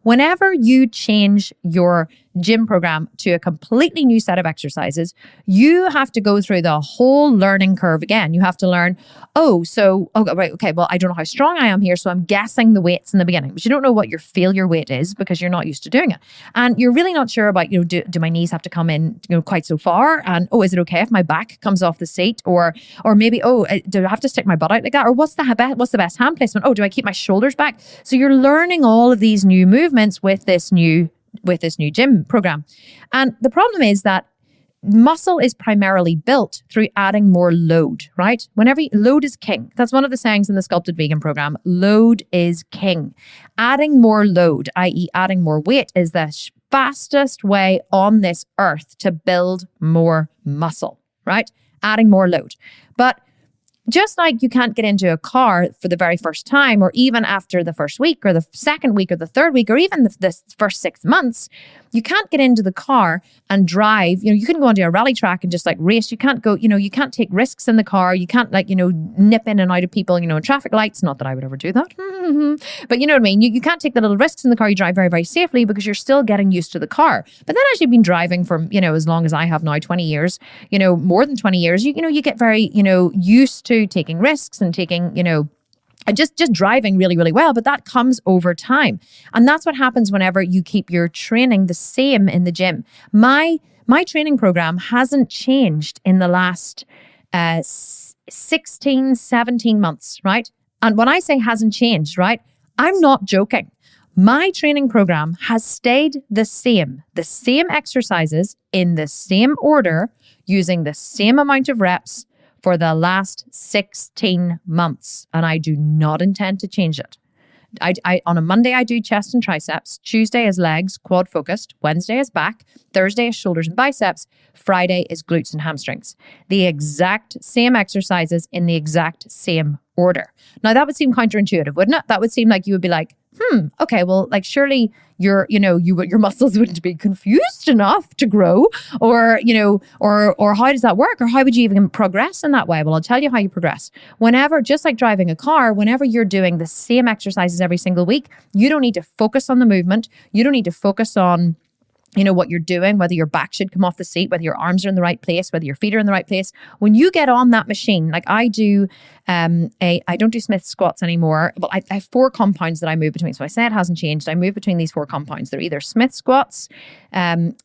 Whenever you change your gym program to a completely new set of exercises, you have to go through the whole learning curve again. You have to learn, well, I don't know how strong I am here, so I'm guessing the weights in the beginning, but you don't know what your failure weight is because you're not used to doing it. And you're really not sure about, do my knees have to come in, quite so far? And, is it okay if my back comes off the seat? Or maybe, do I have to stick my butt out like that? Or what's the best hand placement? Do I keep my shoulders back? So you're learning all of these new movements with this new gym program. And the problem is that muscle is primarily built through adding more load, right? Load is king. That's one of the sayings in the Sculpted Vegan program. Load is king. Adding more load, i.e. adding more weight, is the fastest way on this earth to build more muscle, right? Adding more load. But just like you can't get into a car for the very first time, or even after the first week or the second week or the third week, or even the first 6 months, you can't get into the car and drive. You couldn't go onto a rally track and just race. You can't go, you can't take risks in the car. You can't nip in and out of people, in traffic lights. Not that I would ever do that. But you know what I mean? You can't take the little risks in the car. You drive very, very safely because you're still getting used to the car. But then as you've been driving for, as long as I have now, 20 years, more than 20 years, you get very, used to taking risks and taking, just driving really, really well. But that comes over time. And that's what happens whenever you keep your training the same in the gym. My training program hasn't changed in the last 16, 17 months, right? And when I say hasn't changed, right, I'm not joking. My training program has stayed the same exercises in the same order, using the same amount of reps for the last 16 months. And I do not intend to change it. I on a Monday, I do chest and triceps. Tuesday is legs, quad focused. Wednesday is back. Thursday is shoulders and biceps. Friday is glutes and hamstrings. The exact same exercises in the exact same order. Now that would seem counterintuitive, wouldn't it? That would seem like you would be like, okay, well, surely your muscles wouldn't be confused enough to grow, or how does that work? Or how would you even progress in that way? Well, I'll tell you how you progress. Whenever, just like driving a car, whenever you're doing the same exercises every single week, you don't need to focus on the movement. You don't need to focus on what you're doing, whether your back should come off the seat, whether your arms are in the right place, whether your feet are in the right place. When you get on that machine, like I do, I don't do Smith squats anymore, but I have 4 compounds that I move between. So I say it hasn't changed. I move between these 4 compounds. They're either Smith squats,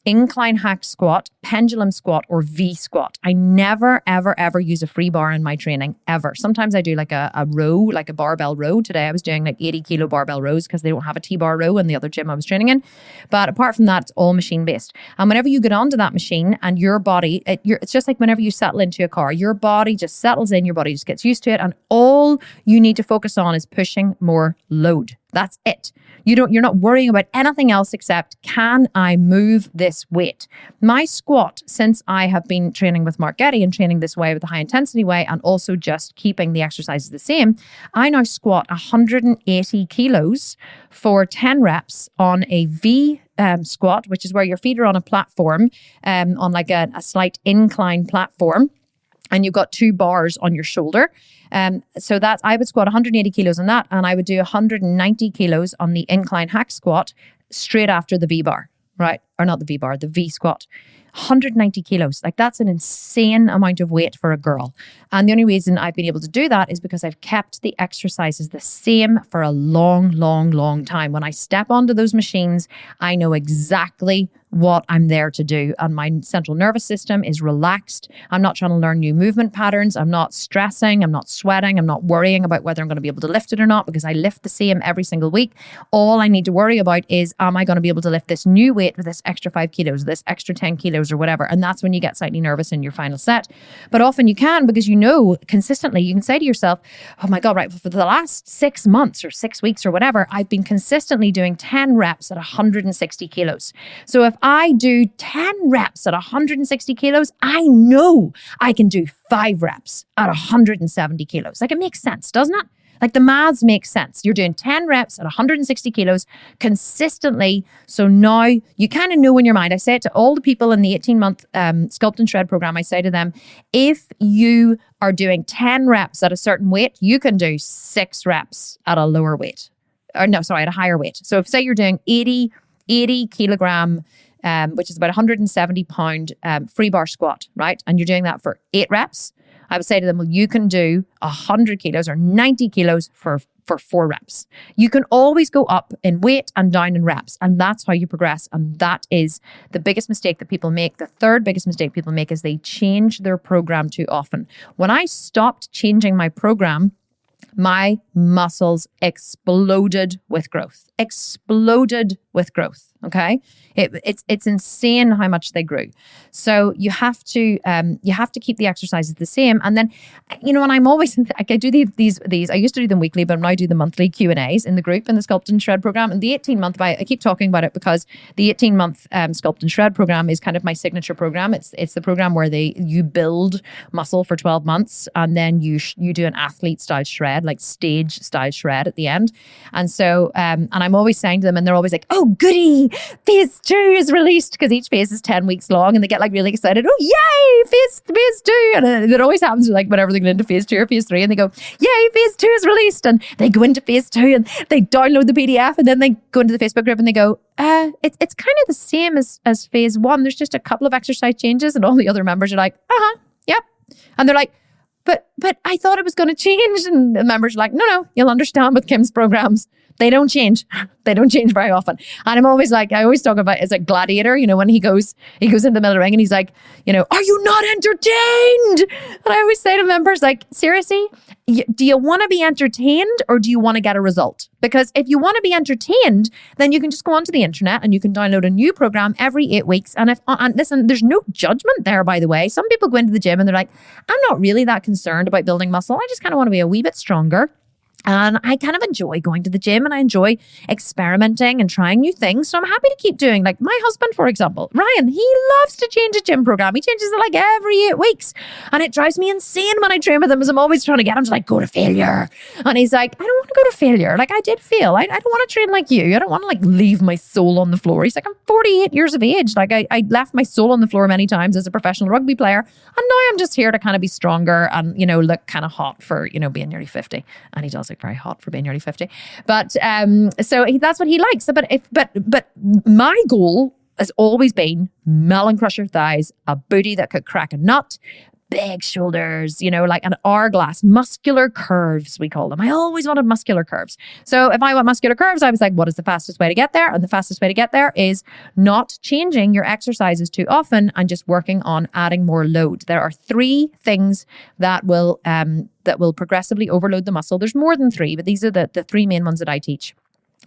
incline hack squat, pendulum squat, or V squat. I never, ever, ever use a free bar in my training, ever. Sometimes I do like a row, like a barbell row. Today I was doing like 80 kilo barbell rows because they don't have a T-bar row in the other gym I was training in. But apart from that, it's all machine based. And whenever you get onto that machine and your body, it's just like whenever you settle into a car, your body just settles in, your body just gets used to it. And all you need to focus on is pushing more load. That's it. You're not worrying about anything else except, can I move this weight? My squat, since I have been training with Mark Getty and training this way with the high intensity way, and also just keeping the exercises the same, I now squat 180 kilos for 10 reps on a V squat, which is where your feet are on a platform, on like a slight incline platform. And you've got 2 bars on your shoulder. So that I would squat 180 kilos on that, and I would do 190 kilos on the incline hack squat straight after the V bar, right? Or not the V bar, the V squat. 190 kilos. Like, that's an insane amount of weight for a girl. And the only reason I've been able to do that is because I've kept the exercises the same for a long, long, long time. When I step onto those machines, I know exactly what I'm there to do. And my central nervous system is relaxed. I'm not trying to learn new movement patterns. I'm not stressing. I'm not sweating. I'm not worrying about whether I'm going to be able to lift it or not, because I lift the same every single week. All I need to worry about is, am I going to be able to lift this new weight with this extra 5 kilos, this extra 10 kilos or whatever? And that's when you get slightly nervous in your final set. But often you can, because you know consistently, you can say to yourself, oh my God, right, for the last 6 months or 6 weeks or whatever, I've been consistently doing 10 reps at 160 kilos. So if I do 10 reps at 160 kilos, I know I can do 5 reps at 170 kilos. Like, it makes sense, doesn't it? Like, the maths make sense. You're doing 10 reps at 160 kilos consistently. So now you kind of know in your mind. I say it to all the people in the 18-month Sculpt and Shred program. I say to them, if you are doing 10 reps at a certain weight, you can do 6 reps at a lower weight. Or no, sorry, at a higher weight. So if, say, you're doing 80 kilogram which is about 170 pound free bar squat, right? And you're doing that for 8 reps. I would say to them, well, you can do 100 kilos or 90 kilos for 4 reps. You can always go up in weight and down in reps. And that's how you progress. And that is the biggest mistake that people make. The third biggest mistake people make is they change their program too often. When I stopped changing my program, my muscles exploded with growth. Okay, it's insane how much they grew. So you have to keep the exercises the same. And then, and I'm always like, I do these. I used to do them weekly, but now I do the monthly Q&As in the group in the Sculpt and Shred program. And the 18-month, I keep talking about it because the 18-month Sculpt and Shred program is kind of my signature program. It's the program where you build muscle for 12 months, and then you do an athlete style shred, like stage style shred at the end. And so, and I'm always saying to them, and they're always like, "Oh, goody, phase 2 is released," because each phase is 10 weeks long, and they get like really excited. "Oh, yay, phase 2. And it always happens like whenever they get into phase 2 or phase 3, and they go, "Yay, phase 2 is released," and they go into phase 2 and they download the PDF, and then they go into the Facebook group and they go, it's kind of the same as phase 1. There's just a couple of exercise changes," and all the other members are like, "Yep," and they're like, But I thought it was going to change. And the members are like, no, you'll understand with Kim's programs. They don't change. They don't change very often. And I'm always like, I always talk about it's like Gladiator, when he goes into the middle of the ring and he's like, "Are you not entertained?" And I always say to members, like, seriously, do you want to be entertained or do you want to get a result? Because if you want to be entertained, then you can just go onto the internet and you can download a new program every 8 weeks. And listen, there's no judgment there, by the way. Some people go into the gym and they're like, "I'm not really that concerned about building muscle. I just kind of want to be a wee bit stronger. And I kind of enjoy going to the gym and I enjoy experimenting and trying new things. So I'm happy to keep doing." Like my husband, for example, Ryan, he loves to change a gym program. He changes it like every 8 weeks. And it drives me insane when I train with him, as I'm always trying to get him to like go to failure. And he's like, "I don't want to go to failure. Like I did fail. I don't want to train like you. I don't want to like leave my soul on the floor." He's like, "I'm 48 years of age. Like I left my soul on the floor many times as a professional rugby player. And now I'm just here to kind of be stronger and, look kind of hot for, being nearly 50. And he does look very hot for being nearly 50. But so that's what he likes. But my goal has always been melon crusher thighs, a booty that could crack a nut, big shoulders, like an hourglass, muscular curves, we call them. I always wanted muscular curves. So if I want muscular curves, I was like, what is the fastest way to get there? And the fastest way to get there is not changing your exercises too often and just working on adding more load. There are 3 things that will progressively overload the muscle. There's more than 3, but these are the 3 main ones that I teach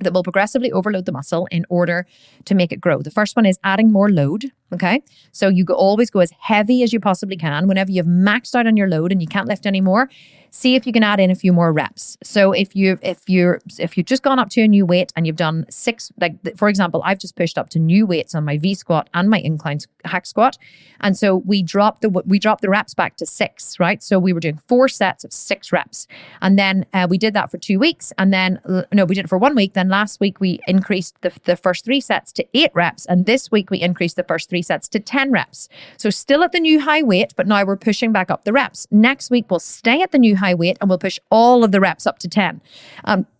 that will progressively overload the muscle in order to make it grow. The first one is adding more load. Okay. So you always go as heavy as you possibly can. Whenever you've maxed out on your load and you can't lift anymore, see if you can add in a few more reps. So if you've just gone up to a new weight and you've done 6, like for example, I've just pushed up to new weights on my V squat and my incline hack squat. And so we dropped the reps back to 6, right? So we were doing 4 sets of 6 reps. And then we did that for 2 weeks. And then, no, we did it for 1 week. Then last week we increased the first 3 sets to 8 reps. And this week we increased the first 3 sets to 10 reps. So still at the new high weight, but now we're pushing back up the reps. Next week we'll stay at the new high weight and we'll push all of the reps up to 10.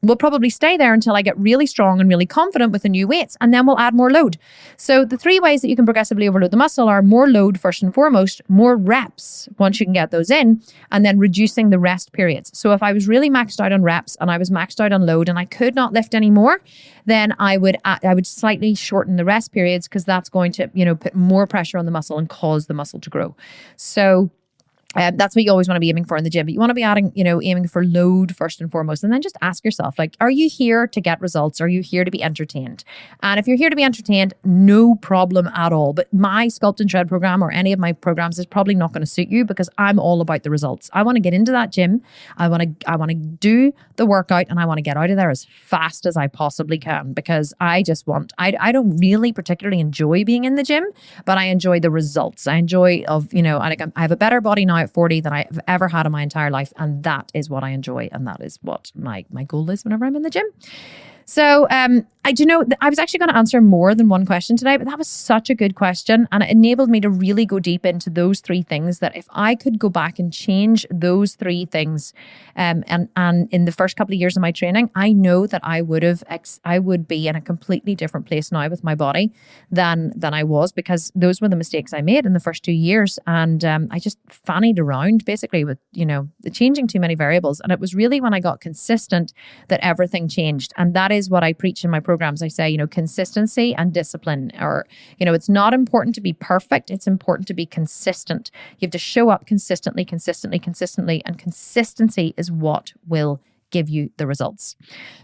We'll probably stay there until I get really strong and really confident with the new weights, and then we'll add more load. So the 3 ways that you can progressively overload the muscle are more load first and foremost, more reps once you can get those in, and then reducing the rest periods. So if I was really maxed out on reps and I was maxed out on load and I could not lift anymore, then I would slightly shorten the rest periods, because that's going to, put more pressure on the muscle and cause the muscle to grow. So that's what you always want to be aiming for in the gym. But you want to be aiming for load first and foremost. And then just ask yourself, like, are you here to get results? Are you here to be entertained? And if you're here to be entertained, no problem at all. But my Sculpt and Shred program or any of my programs is probably not going to suit you, because I'm all about the results. I want to get into that gym. I want to do the workout, and I want to get out of there as fast as I possibly can, because I don't really particularly enjoy being in the gym, but I enjoy the results. I enjoy I have a better body now at 40 than I've ever had in my entire life. And that is what I enjoy. And that is what my goal is whenever I'm in the gym. So I was actually going to answer more than one question today, but that was such a good question. And it enabled me to really go deep into those three things, that if I could go back and change those three things, and in the first couple of years of my training, I know that I would be in a completely different place now with my body than I was, because those were the mistakes I made in the first 2 years. And I just fannied around basically with, changing too many variables. And it was really when I got consistent that everything changed. And that is what I preach in my programs. I say, consistency and discipline, or, it's not important to be perfect. It's important to be consistent. You have to show up consistently, and consistency is what will give you the results.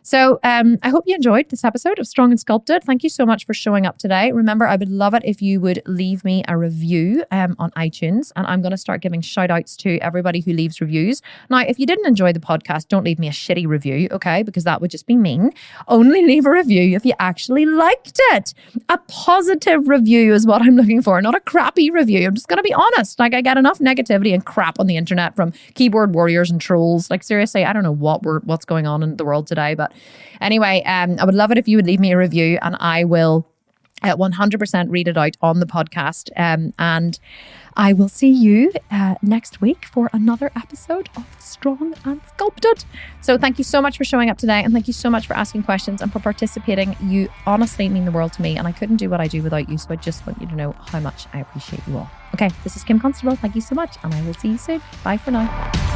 So I hope you enjoyed this episode of Strong and Sculpted. Thank you so much for showing up today. Remember, I would love it if you would leave me a review on iTunes, and I'm going to start giving shout outs to everybody who leaves reviews. Now, if you didn't enjoy the podcast, don't leave me a shitty review, okay? Because that would just be mean. Only leave a review if you actually liked it. A positive review is what I'm looking for, not a crappy review. I'm just going to be honest. Like, I get enough negativity and crap on the internet from keyboard warriors and trolls. Like, seriously, I don't know what's going on in the world today. But anyway, I would love it if you would leave me a review, and I will 100% read it out on the podcast. And I will see you next week for another episode of Strong and Sculpted. So thank you so much for showing up today, and thank you so much for asking questions and for participating. You honestly mean the world to me, and I couldn't do what I do without you. So I just want you to know how much I appreciate you all. Okay, this is Kim Constable. Thank you so much, and I will see you soon. Bye for now.